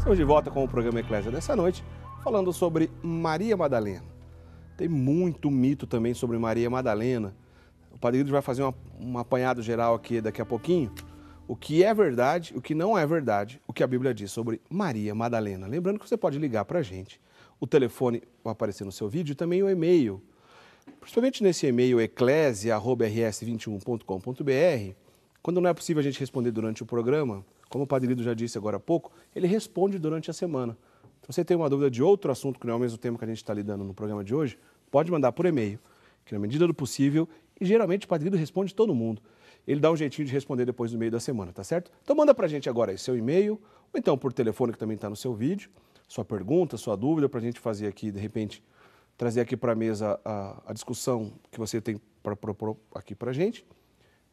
Estamos de volta com o programa Eclésia dessa noite, falando sobre Maria Madalena. Tem muito mito também sobre Maria Madalena. O Padre Guido vai fazer um apanhado geral aqui daqui a pouquinho. O que é verdade, o que não é verdade, o que a Bíblia diz sobre Maria Madalena. Lembrando que você pode ligar para a gente. O telefone vai aparecer no seu vídeo e também o e-mail. Principalmente nesse e-mail eclesia@rs21.com.br. Quando não é possível a gente responder durante o programa, como o Padre Guido já disse agora há pouco, ele responde durante a semana. Se você tem uma dúvida de outro assunto que não é o mesmo tema que a gente está lidando no programa de hoje, pode mandar por e-mail, que na medida do possível, e geralmente o Padre Guido responde todo mundo. Ele dá um jeitinho de responder depois do meio da semana, tá certo? Então manda pra gente agora aí seu e-mail, ou então por telefone que também está no seu vídeo, sua pergunta, sua dúvida, pra gente fazer aqui, de repente, trazer aqui para a mesa a discussão que você tem para propor aqui pra gente.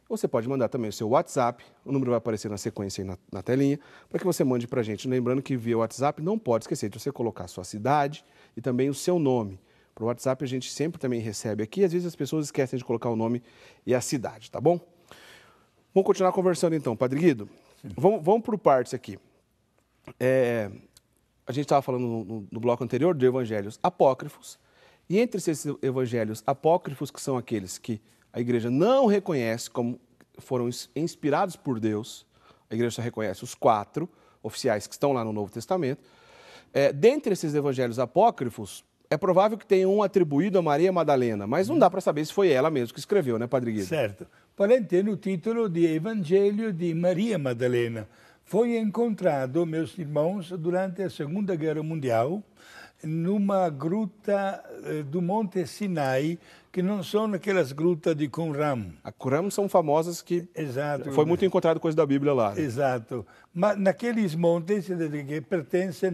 Você pode mandar também o seu WhatsApp, o número vai aparecer na sequência aí na telinha, para que você mande para a gente. Lembrando que via WhatsApp não pode esquecer de você colocar a sua cidade e também o seu nome. Para o WhatsApp a gente sempre também recebe aqui, às vezes as pessoas esquecem de colocar o nome e a cidade, tá bom? Vamos continuar conversando então, Padre Guido. Vamos por partes aqui. A gente estava falando no bloco anterior de evangelhos apócrifos, e entre esses evangelhos apócrifos, que são aqueles que a igreja não reconhece como foram inspirados por Deus, a igreja só reconhece os 4 oficiais que estão lá no Novo Testamento. Dentre esses evangelhos apócrifos, é provável que tenha um atribuído a Maria Madalena, mas não dá para saber se foi ela mesmo que escreveu, né, Padre Guido? Certo. Porém, tem o título de Evangelho de Maria Madalena. Foi encontrado, meus irmãos, durante a Segunda Guerra Mundial, numa gruta do Monte Sinai, que não são aquelas grutas de Qumran. A Qumran são famosas que Exato. Foi muito encontrado coisa da Bíblia lá. Né? Exato. Mas naqueles montes que pertencem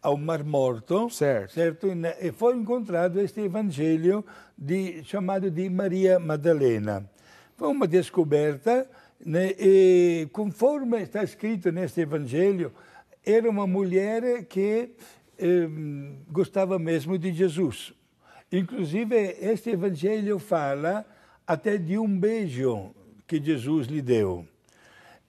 ao Mar Morto, certo? E foi encontrado este evangelho chamado de Maria Madalena. Foi uma descoberta, né? E conforme está escrito neste evangelho, era uma mulher que gostava mesmo de Jesus. Inclusive, este evangelho fala até de um beijo que Jesus lhe deu.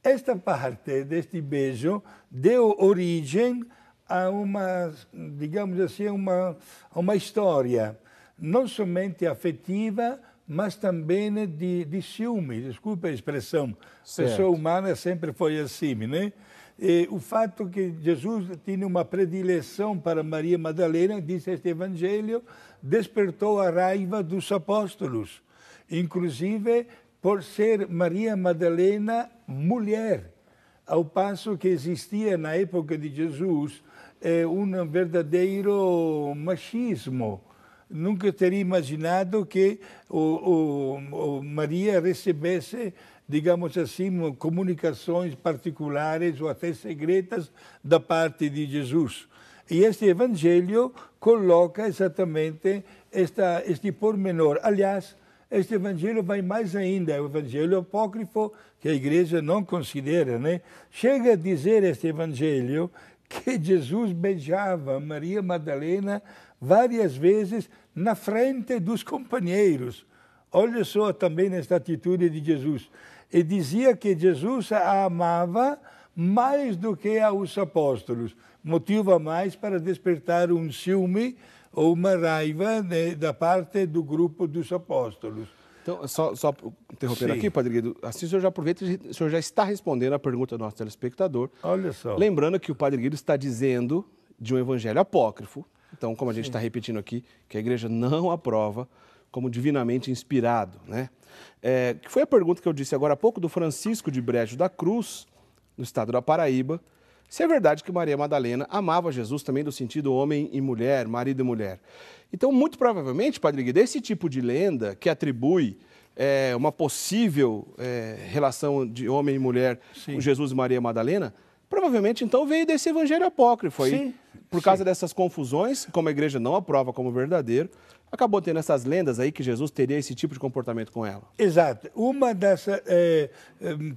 Esta parte deste beijo deu origem a uma, digamos assim, uma história, não somente afetiva, mas também de ciúme, desculpa a expressão. Certo. A pessoa humana sempre foi assim, né? E o fato que Jesus tinha uma predileção para Maria Madalena, diz este evangelho, despertou a raiva dos apóstolos, inclusive por ser Maria Madalena mulher, ao passo que existia na época de Jesus um verdadeiro machismo. Nunca teria imaginado que Maria recebesse, digamos assim, comunicações particulares ou até secretas da parte de Jesus. E este evangelho coloca exatamente este pormenor. Aliás, este evangelho vai mais ainda, é o evangelho apócrifo que a igreja não considera, né? Chega a dizer este evangelho que Jesus beijava Maria Madalena várias vezes na frente dos companheiros. Olha só também esta atitude de Jesus. E dizia que Jesus a amava mais do que aos apóstolos. Motivo a mais para despertar um ciúme ou uma raiva, né, da parte do grupo dos apóstolos. Então, só interrompendo aqui, Padre Guido, assim o senhor já aproveita, o senhor já está respondendo a pergunta do nosso telespectador. Olha só. Lembrando que o Padre Guido está dizendo de um evangelho apócrifo, então, como a gente está repetindo aqui, que a igreja não aprova como divinamente inspirado, né? Que foi a pergunta que eu disse agora há pouco do Francisco de Brejo da Cruz, no estado da Paraíba, se é verdade que Maria Madalena amava Jesus também do sentido homem e mulher, marido e mulher. Então, muito provavelmente, Padre Guido, esse tipo de lenda que atribui uma possível relação de homem e mulher com Jesus e Maria Madalena, provavelmente, então, veio desse evangelho apócrifo aí. Por causa dessas confusões, como a igreja não aprova como verdadeiro, acabou tendo essas lendas aí que Jesus teria esse tipo de comportamento com ela. Exato. Uma dessas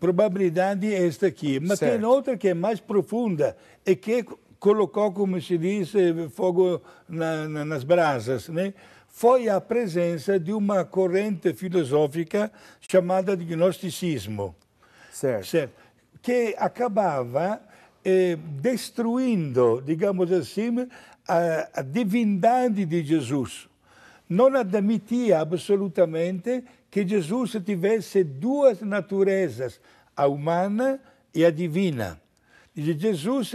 probabilidades é esta aqui. Mas tem outra que é mais profunda e que colocou, como se diz, fogo nas brasas, né? Foi a presença de uma corrente filosófica chamada de gnosticismo. Certo. Que acabava destruindo, digamos assim, a divindade de Jesus. Não admitia absolutamente que Jesus tivesse duas naturezas, a humana e a divina. Jesus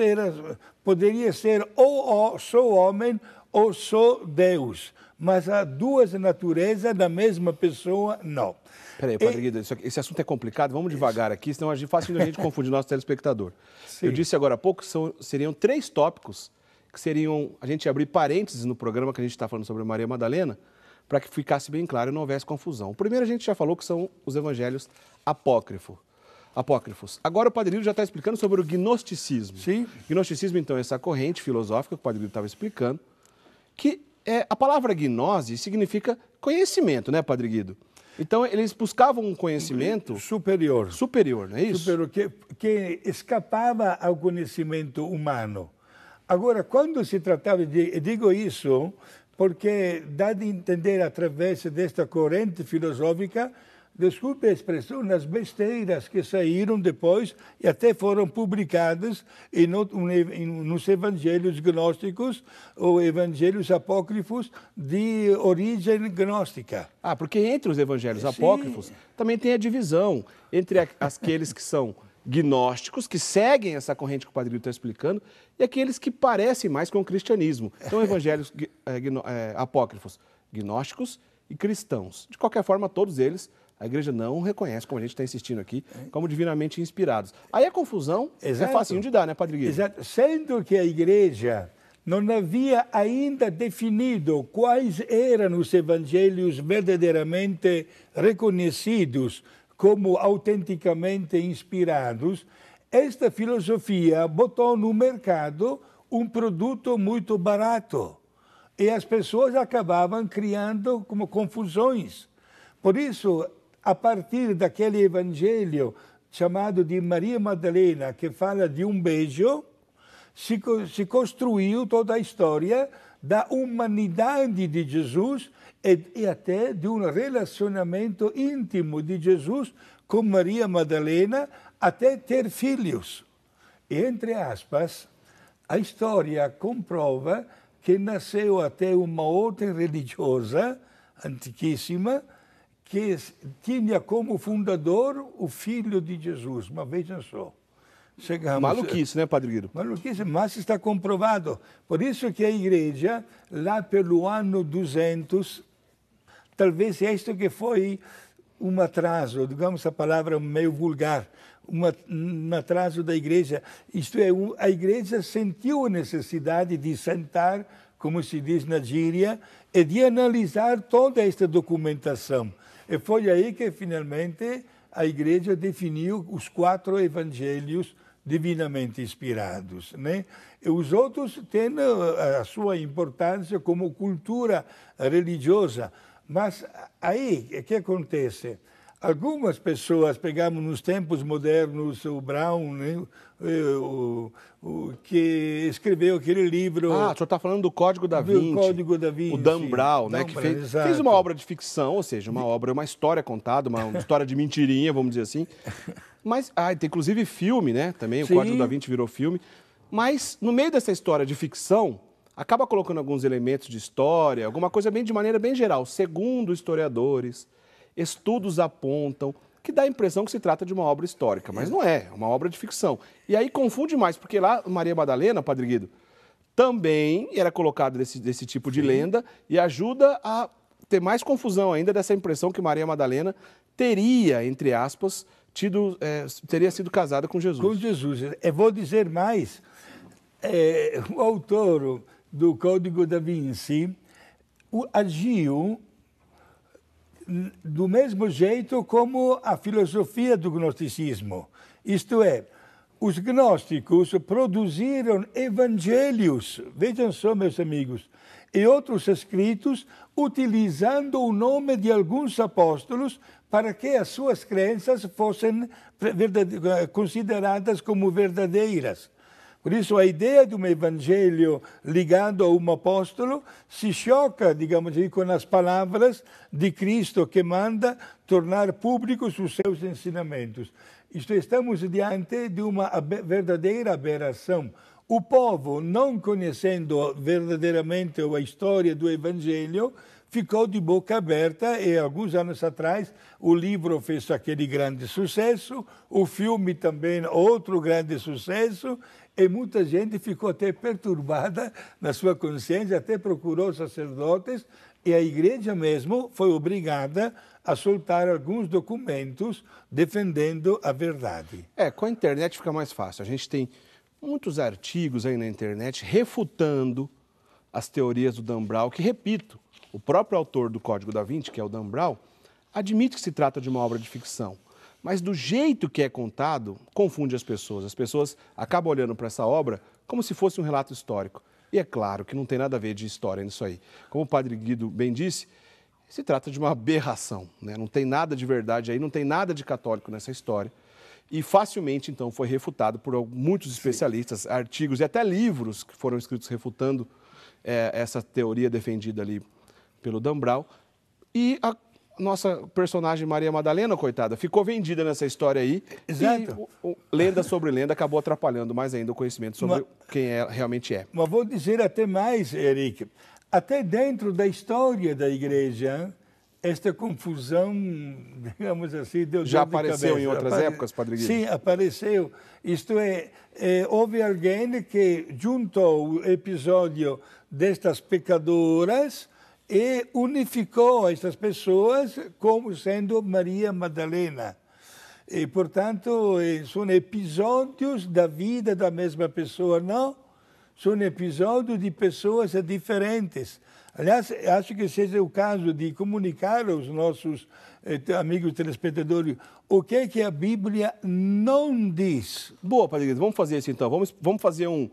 poderia ser ou só homem ou só Deus, mas há duas naturezas da mesma pessoa, não. Peraí, Padre Guido, esse assunto é complicado, vamos devagar aqui, senão é fácil a gente confundir nosso telespectador. Sim. Eu disse agora há pouco que seriam 3 tópicos, que seriam, a gente abrir parênteses no programa que a gente está falando sobre Maria Madalena, para que ficasse bem claro e não houvesse confusão. O primeiro a gente já falou que são os evangelhos apócrifos. Agora o Padre Guido já está explicando sobre o gnosticismo. Sim. Gnosticismo, então, é essa corrente filosófica que o Padre Guido estava explicando, que a palavra gnose significa conhecimento, né, Padre Guido? Então, eles buscavam um conhecimento superior, não é isso? Superior, que escapava ao conhecimento humano. Agora, quando se tratava de... Digo isso porque dá de entender, através desta corrente filosófica, desculpe a expressão, nas besteiras que saíram depois e até foram publicadas nos evangelhos gnósticos ou evangelhos apócrifos de origem gnóstica. Porque entre os evangelhos apócrifos também tem a divisão entre aqueles que são gnósticos, que seguem essa corrente que o Padre Guido está explicando, e aqueles que parecem mais com o cristianismo. Então, evangelhos apócrifos, gnósticos e cristãos. De qualquer forma, todos eles a igreja não reconhece, como a gente está insistindo aqui, como divinamente inspirados. Aí a confusão é facinho de dar, né, Padre Guido? Exato. Sendo que a igreja não havia ainda definido quais eram os evangelhos verdadeiramente reconhecidos como autenticamente inspirados, esta filosofia botou no mercado um produto muito barato. E as pessoas acabavam criando como confusões. Por isso, a partir daquele evangelho chamado de Maria Madalena, que fala de um beijo, se construiu toda a história da humanidade de Jesus e até de um relacionamento íntimo de Jesus com Maria Madalena até ter filhos. E, entre aspas, a história comprova que nasceu até uma outra religiosa antiquíssima que tinha como fundador o filho de Jesus. Mas vejam só. Maluquice, né, Padre Guido? Maluquice, mas está comprovado. Por isso que a igreja, lá pelo ano 200, talvez este que foi um atraso, digamos a palavra meio vulgar, um atraso da igreja. Isto é, a igreja sentiu a necessidade de sentar, como se diz na gíria, e de analisar toda esta documentação. E foi aí que, finalmente, a igreja definiu os 4 evangelhos divinamente inspirados, né? E os outros têm a sua importância como cultura religiosa. Mas aí, o que acontece? Algumas pessoas, pegamos nos tempos modernos, o Brown, né? o que escreveu aquele livro... o senhor está falando do Código da Vinci. Do Código da Vinci. O Dan Brown, né? Que fez uma obra de ficção, ou seja, uma história contada, uma história de mentirinha, vamos dizer assim. Mas, tem inclusive filme, né? Também, o Código da Vinci virou filme. Mas, no meio dessa história de ficção, acaba colocando alguns elementos de história, alguma coisa de maneira bem geral. Segundo historiadores, estudos apontam que dá a impressão que se trata de uma obra histórica, mas não é uma obra de ficção. E aí confunde mais, porque lá Maria Madalena, Padre Guido, também era colocado desse tipo de lenda e ajuda a ter mais confusão ainda dessa impressão que Maria Madalena teria, entre aspas, teria sido casada com Jesus. Com Jesus. Eu vou dizer mais, o autor do Código da Vinci agiu do mesmo jeito como a filosofia do gnosticismo. Isto é, os gnósticos produziram evangelhos, vejam só, meus amigos, e outros escritos utilizando o nome de alguns apóstolos para que as suas crenças fossem consideradas como verdadeiras. Por isso a ideia de um evangelho ligado a um apóstolo se choca, digamos assim, com as palavras de Cristo que manda tornar públicos os seus ensinamentos. Isto, estamos diante de uma verdadeira aberração. O povo, não conhecendo verdadeiramente a história do evangelho, ficou de boca aberta e, alguns anos atrás, o livro fez aquele grande sucesso, o filme também, outro grande sucesso, e muita gente ficou até perturbada na sua consciência, até procurou sacerdotes, e a igreja mesmo foi obrigada a soltar alguns documentos defendendo a verdade. Com a internet fica mais fácil. A gente tem muitos artigos aí na internet refutando as teorias do Dan Brown, que, repito, o próprio autor do Código da Vinci, que é o Dan Brown, admite que se trata de uma obra de ficção. Mas do jeito que é contado, confunde as pessoas. As pessoas acabam olhando para essa obra como se fosse um relato histórico. E é claro que não tem nada a ver de história nisso aí. Como o padre Guido bem disse, se trata de uma aberração, né? Não tem nada de verdade aí, não tem nada de católico nessa história. E facilmente, então, foi refutado por muitos especialistas, artigos e até livros que foram escritos refutando essa teoria defendida ali pelo Dan Brown. E a nossa personagem Maria Madalena, coitada, ficou vendida nessa história aí. Exato. E lenda sobre lenda acabou atrapalhando mais ainda o conhecimento sobre quem realmente é. Mas vou dizer até mais, Eric. Até dentro da história da igreja, esta confusão, digamos assim, deu já apareceu em outras épocas, Padre Guido? Sim, apareceu. Isto houve alguém que juntou o episódio destas pecadoras e unificou estas pessoas como sendo Maria Madalena. E, portanto, são episódios da vida da mesma pessoa, não? São episódios de pessoas diferentes. Aliás, acho que seja o caso de comunicar aos nossos amigos telespectadores o que é que a Bíblia não diz. Boa, Padre Guido, vamos fazer isso então. Vamos fazer um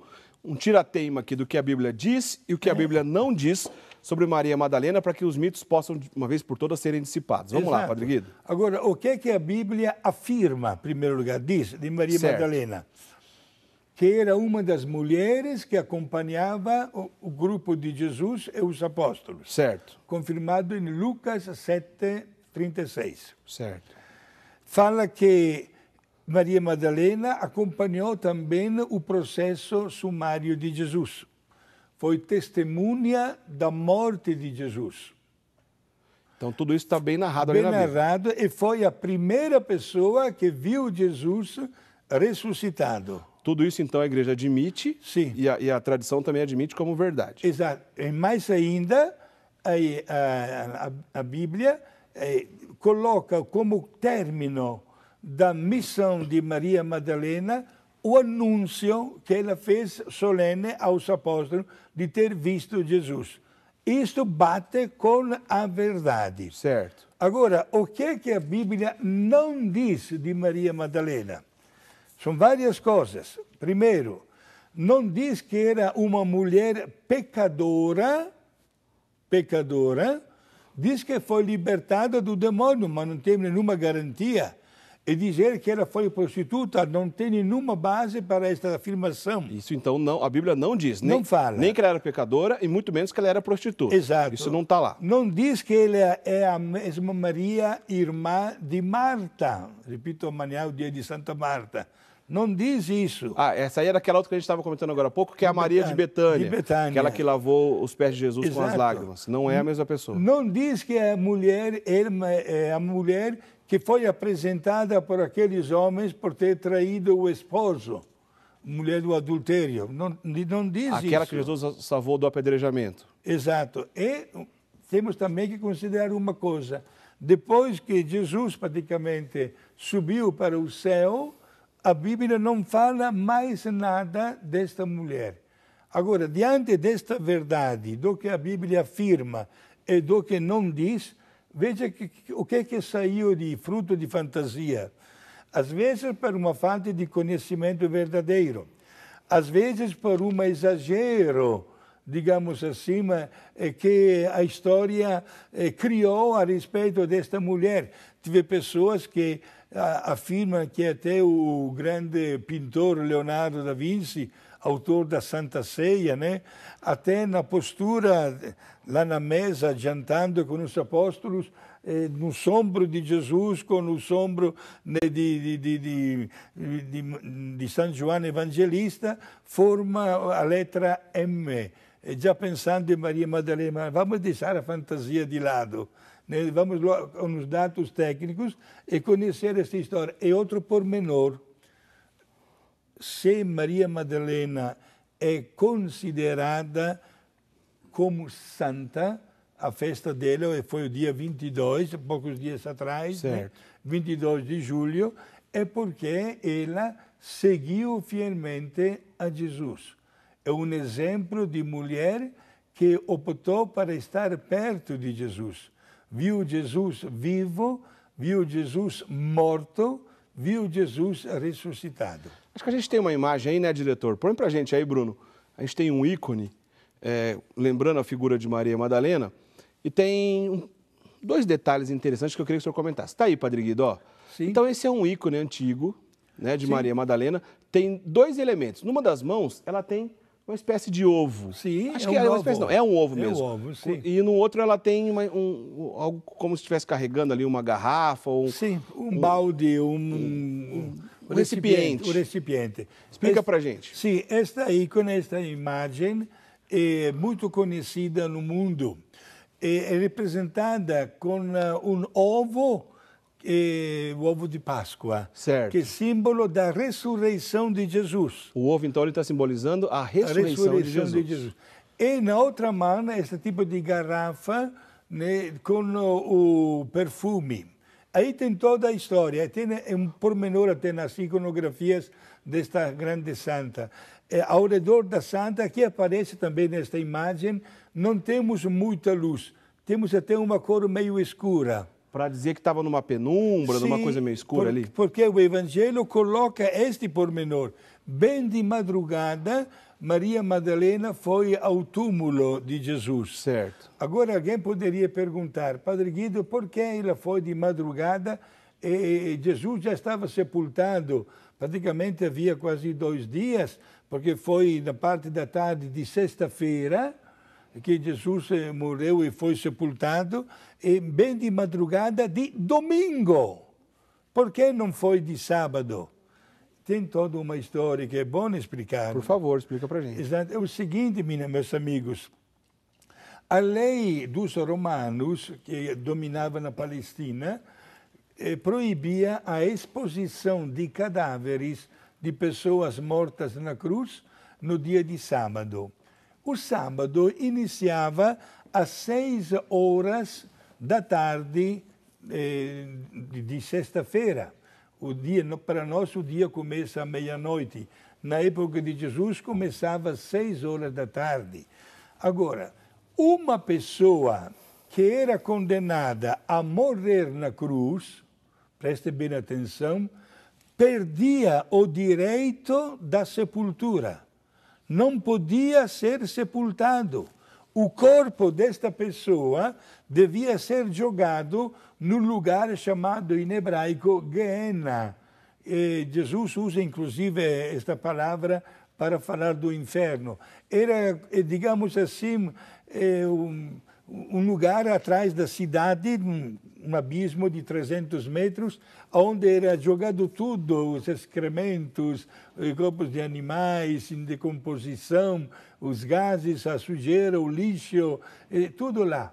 tirateima aqui do que a Bíblia diz e o que a Bíblia não diz sobre Maria Madalena, para que os mitos possam, de uma vez por todas, serem dissipados. Vamos lá, Padre Guido. Agora, o que é que a Bíblia afirma, em primeiro lugar, diz de Maria Madalena? Que era uma das mulheres que acompanhava o grupo de Jesus e os apóstolos. Certo. Confirmado em Lucas 7:36. Certo. Fala que Maria Madalena acompanhou também o processo sumário de Jesus. Foi testemunha da morte de Jesus. Então tudo isso está bem narrado ali na Bíblia. Bem narrado, e foi a primeira pessoa que viu Jesus ressuscitado. Tudo isso, então, a igreja admite. Sim. E a tradição também admite como verdade. Exato. E mais ainda, a Bíblia coloca como término da missão de Maria Madalena o anúncio que ela fez solene aos apóstolos de ter visto Jesus. Isto bate com a verdade. Certo. Agora, o que é que a Bíblia não diz de Maria Madalena? São várias coisas. Primeiro, não diz que era uma mulher pecadora, diz que foi libertada do demônio, mas não tem nenhuma garantia. E dizer que ela foi prostituta não tem nenhuma base para esta afirmação. Isso, então, não, a Bíblia não diz. Não fala. Nem que ela era pecadora e muito menos que ela era prostituta. Exato. Isso não está lá. Não diz que ela é a mesma Maria, irmã de Marta. Repito, amanhã é o dia de Santa Marta. Não diz isso. Essa aí era aquela outra que a gente estava comentando agora há pouco, que é a Maria de Betânia. Aquela que lavou os pés de Jesus com as lágrimas. Não é a mesma pessoa. Não diz que a mulher é a mulher que foi apresentada por aqueles homens por ter traído o esposo, mulher do adultério. Não diz isso. Aquela que Jesus salvou do apedrejamento. Exato. E temos também que considerar uma coisa. Depois que Jesus praticamente subiu para o céu, a Bíblia não fala mais nada desta mulher. Agora, diante desta verdade, do que a Bíblia afirma e do que não diz, veja o que é que saiu de fruto de fantasia. Às vezes, por uma falta de conhecimento verdadeiro. Às vezes, por um exagero, digamos assim, que a história criou a respeito desta mulher. Tive pessoas que afirmam que até o grande pintor Leonardo da Vinci, autor da Santa Ceia, né? Até na postura, lá na mesa, jantando com os apóstolos, no sombro de Jesus, com o sombro de São João Evangelista, forma a letra M. Já pensando em Maria Madalena, vamos deixar a fantasia de lado. Né? Vamos nos dados técnicos e conhecer esta história. E outro pormenor, se Maria Madalena é considerada como santa, a festa dela foi o dia 22, poucos dias atrás, né? 22 de julho, é porque ela seguiu fielmente a Jesus. É um exemplo de mulher que optou para estar perto de Jesus. Viu Jesus vivo, viu Jesus morto, viu Jesus ressuscitado. Acho que a gente tem uma imagem aí, né, diretor? Põe pra gente aí, Bruno. A gente tem um ícone, lembrando a figura de Maria Madalena, e tem dois detalhes interessantes que eu queria que o senhor comentasse. Está aí, Padre Guido, ó. Sim. Então, esse é um ícone antigo, né, de Sim. Maria Madalena. Tem dois elementos. Numa das mãos, ela tem uma espécie de ovo. Sim, acho que é uma espécie, não, é um ovo mesmo. É um ovo, sim. E no outro ela tem algo como se estivesse carregando ali uma garrafa ou sim, um balde, um recipiente. Um recipiente. Explica pra gente. Sim, esta ícone, esta imagem é muito conhecida no mundo. É representada com um ovo, o ovo de Páscoa, certo, que é símbolo da ressurreição de Jesus. O ovo, então, ele está simbolizando a ressurreição de Jesus. E na outra mão, esse tipo de garrafa, né, com o perfume. Aí tem toda a história, tem um pormenor até nas iconografias desta grande santa. Ao redor da santa, que aparece também nesta imagem, não temos muita luz, temos até uma cor meio escura. Para dizer que estava numa penumbra, Sim, numa coisa meio escura ali? Porque o Evangelho coloca este pormenor. Bem de madrugada, Maria Madalena foi ao túmulo de Jesus. Certo. Agora alguém poderia perguntar, Padre Guido, por que ela foi de madrugada e Jesus já estava sepultado? Praticamente havia quase 2 dias, porque foi na parte da tarde de sexta-feira que Jesus morreu e foi sepultado, e bem de madrugada de domingo. Por que não foi de sábado? Tem toda uma história que é bom explicar. Por favor, explica para a gente. Exato. É o seguinte, meus amigos. A lei dos romanos, que dominava na Palestina, proibia a exposição de cadáveres de pessoas mortas na cruz no dia de sábado. O sábado iniciava às 6 horas da tarde de sexta-feira. O dia, para nós, o dia começa à meia-noite. Na época de Jesus, começava às 6 horas da tarde. Agora, uma pessoa que era condenada a morrer na cruz, preste bem atenção, perdia o direito da sepultura. Não podia ser sepultado. O corpo desta pessoa devia ser jogado no lugar chamado em hebraico Gehenna. E Jesus usa inclusive esta palavra para falar do inferno. Era, digamos assim, um lugar atrás da cidade, um abismo de 300 metros, onde era jogado tudo, os excrementos, os corpos de animais em decomposição, os gases, a sujeira, o lixo, tudo lá.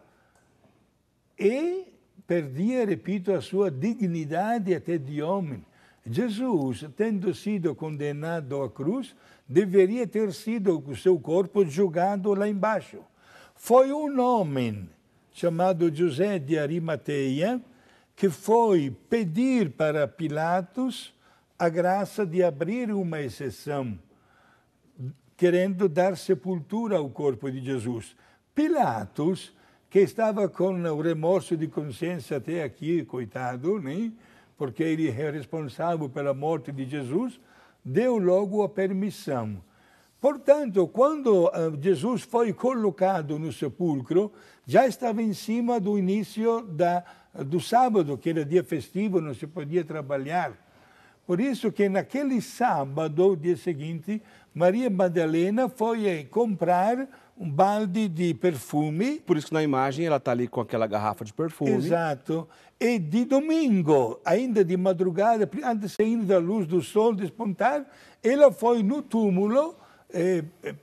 E perdia, repito, a sua dignidade até de homem. Jesus, tendo sido condenado à cruz, deveria ter sido o seu corpo jogado lá embaixo. Foi um homem chamado José de Arimateia que foi pedir para Pilatos a graça de abrir uma exceção, querendo dar sepultura ao corpo de Jesus. Pilatos, que estava com o remorso de consciência até aqui, coitado, né? Porque ele é responsável pela morte de Jesus, deu logo a permissão. Portanto, quando Jesus foi colocado no sepulcro, já estava em cima do início da do sábado, que era dia festivo, não se podia trabalhar. Por isso que naquele sábado, dia seguinte, Maria Madalena foi comprar um balde de perfume. Por isso que na imagem ela está ali com aquela garrafa de perfume. Exato. E de domingo, ainda de madrugada, antes de sair da luz do sol despontar, ela foi no túmulo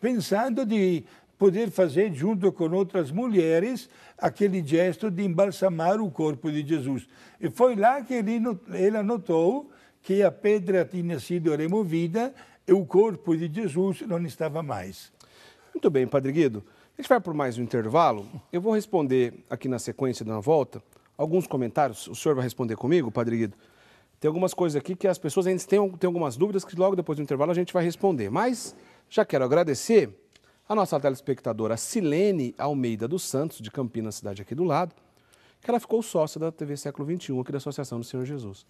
pensando de poder fazer, junto com outras mulheres, aquele gesto de embalsamar o corpo de Jesus. E foi lá que ela notou que a pedra tinha sido removida e o corpo de Jesus não estava mais. Muito bem, Padre Guido. A gente vai por mais um intervalo. Eu vou responder aqui na sequência, na volta, alguns comentários. O senhor vai responder comigo, Padre Guido? Tem algumas coisas aqui que as pessoas ainda têm algumas dúvidas que logo depois do intervalo a gente vai responder. Mas já quero agradecer a nossa telespectadora Silene Almeida dos Santos, de Campinas, cidade aqui do lado, que ela ficou sócia da TV Século XXI, aqui da Associação do Senhor Jesus.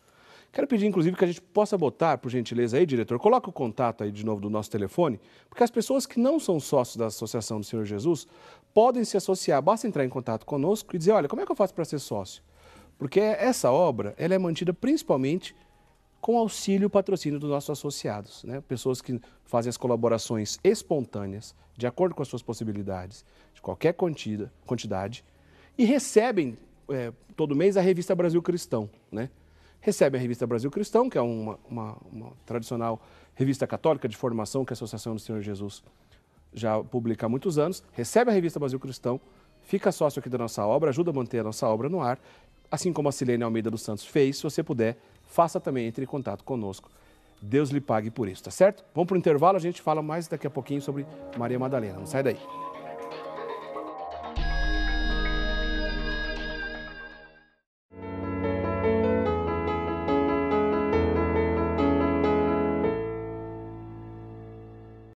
Quero pedir, inclusive, que a gente possa botar, por gentileza aí, diretor, coloca o contato aí de novo do nosso telefone, porque as pessoas que não são sócios da Associação do Senhor Jesus podem se associar, basta entrar em contato conosco e dizer, olha, como é que eu faço para ser sócio? Porque essa obra, ela é mantida principalmente com auxílio e patrocínio dos nossos associados, né? Pessoas que fazem as colaborações espontâneas, de acordo com as suas possibilidades, de qualquer quantidade, e recebem todo mês a revista Brasil Cristão, né? Recebem a revista Brasil Cristão, que é uma tradicional revista católica de formação que a Associação do Senhor Jesus já publica há muitos anos. Recebe a revista Brasil Cristão, fica sócio aqui da nossa obra, ajuda a manter a nossa obra no ar, assim como a Silene Almeida dos Santos fez. Se você puder, faça também, entre em contato conosco. Deus lhe pague por isso, tá certo? Vamos para o intervalo, a gente fala mais daqui a pouquinho sobre Maria Madalena. Não sai daí.